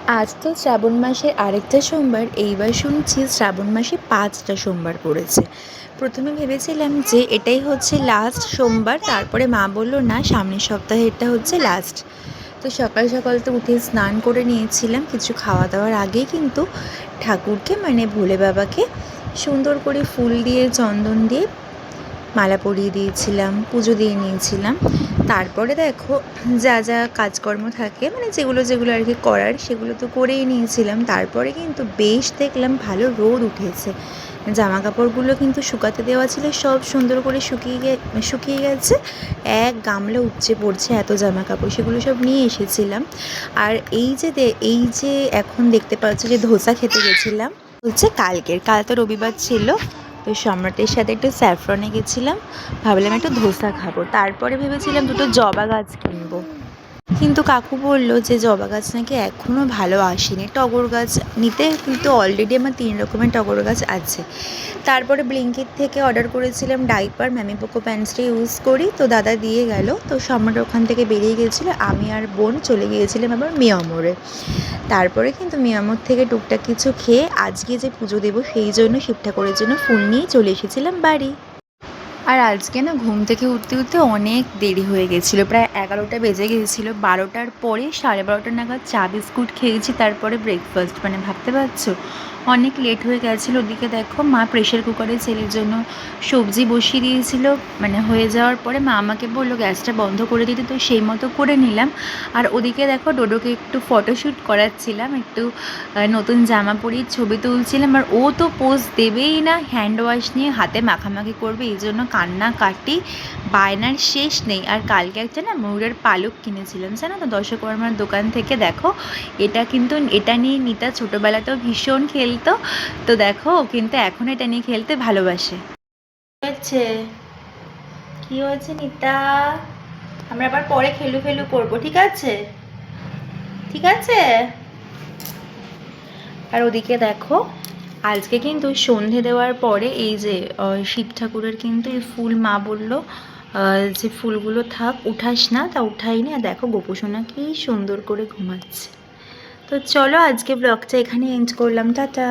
আজ তো শ্রাবণ মাসের আরেকটা সোমবার। এইবার শুনছি শ্রাবণ মাসে 5টা সোমবার পড়েছে। প্রথমে ভেবেছিলাম যে এটাই হচ্ছে লাস্ট সোমবার, তারপরে মা বলল না, সামনের সপ্তাহে এটা হচ্ছে লাস্ট। তো সকাল সকাল তো উঠে স্নান করে নিয়েছিলাম, কিছু খাওয়া দাওয়ার আগেই কিন্তু ঠাকুরকে মানে ভোলে বাবাকে সুন্দর করে ফুল দিয়ে চন্দন দিয়ে মালা পরিয়ে দিয়েছিলাম, পুজো দিয়ে নিয়েছিলাম। তারপরে দেখো যা যা কাজকর্ম থাকে মানে যেগুলো যেগুলো আর কি করার সেগুলো তো করেই নিয়েছিলাম। তারপরে কিন্তু বেশ দেখলাম ভালো রোদ উঠেছে, জামা কাপড়গুলো কিন্তু শুকাতে দেওয়া ছিল, সব সুন্দর করে শুকিয়ে গেছে। এক গামলা উপচে পড়ছে এত জামা কাপড়, সেগুলো সব নিয়ে এসেছিলাম। আর এই যে এখন দেখতে পাচ্ছ যে ধোসা খেতে গেছিলাম হচ্ছে কাল তো রবিবার ছিল। তো সম্রাটের সাথে একটু স্যাফরনে গেছিলাম, ভাবলাম একটু ধোসা খাবো। তারপরে ভেবেছিলাম দুটো জবা গাছ কিনবো, কিন্তু কাকু বললো যে জবা গাছ নাকি এখনও ভালো আসেনি, টগর গাছ নিতে। কিন্তু অলরেডি আমার 3 রকমের টগর গাছ আছে। তারপরে ব্লিঙ্কিট থেকে অর্ডার করেছিলাম ডাইপার, ম্যামি পোকো প্যান্টসটা ইউজ করি, তো দাদা দিয়ে গেল। তো সম্রাট ওখান থেকে বেরিয়ে গিয়েছিলো, আমি আর বোন চলে গিয়েছিলাম আবার মিয়ামোড়ে। তারপরে কিন্তু মিয়ামোর থেকে টুকটাক কিছু খেয়ে আজকে যে পুজো দেবো সেই জন্য শিব ঠাকুরের জন্য ফুল নিয়ে চলে এসেছিলাম বাড়ি। আর আজকে না ঘুম থেকে উঠতে উঠতে অনেক দেরি হয়ে গেছিলো, প্রায় 11টা বেজে গিয়েছিলো। 12টার পরে 12:30 নাগাদ চা বিস্কুট খেয়েছি, তারপরে ব্রেকফাস্ট, মানে ভাবতে পারছো অনেক লেট হয়ে গেছিলো। ওদিকে দেখো মা প্রেশার কুকারে ছেলের জন্য সবজি বসিয়ে দিয়েছিল, মানে হয়ে যাওয়ার পরে মা আমাকে বললো গ্যাসটা বন্ধ করে দিতে, তো সেই মতো করে নিলাম। আর ওদিকে দেখো ডোডোকে একটু ফটোশ্যুট করাচ্ছিলাম, একটু নতুন জামা পরিয়ে ছবি তুলছিলাম। আর ও তো পোজ দেবেই না, হ্যান্ড ওয়াশ নিয়ে হাতে মাখামাখি করবে, এই জন্য কান্নাকাটি বায়নার শেষ নেই। আর কালকে একটা না ময়ূরের পালক কিনেছিলাম জানো তো, দশকর্মার দোকান থেকে। দেখো এটা নিয়ে নিতা ছোটোবেলাতেও ভীষণ খেলতো, তো দেখো ও কিন্তু এখন এটা নিয়ে খেলতে ভালোবাসে। কি হয়েছে নিতা? আমরা আবার পরে খেলু করবো, ঠিক আছে? ঠিক আছে। আর ওদিকে দেখো আজকে কিন্তু সন্ধে দেওয়ার পরে এই যে শিব ঠাকুরের কিন্তু এই ফুল মা বললো যে ফুলগুলো থাক, উঠাস না, তা উঠাইনি। আর দেখো গোপুসোনা কি সুন্দর করে ঘুমাচ্ছে। তো চলো আজকে ব্লগটা এখানে এন্ড করলাম, টাটা।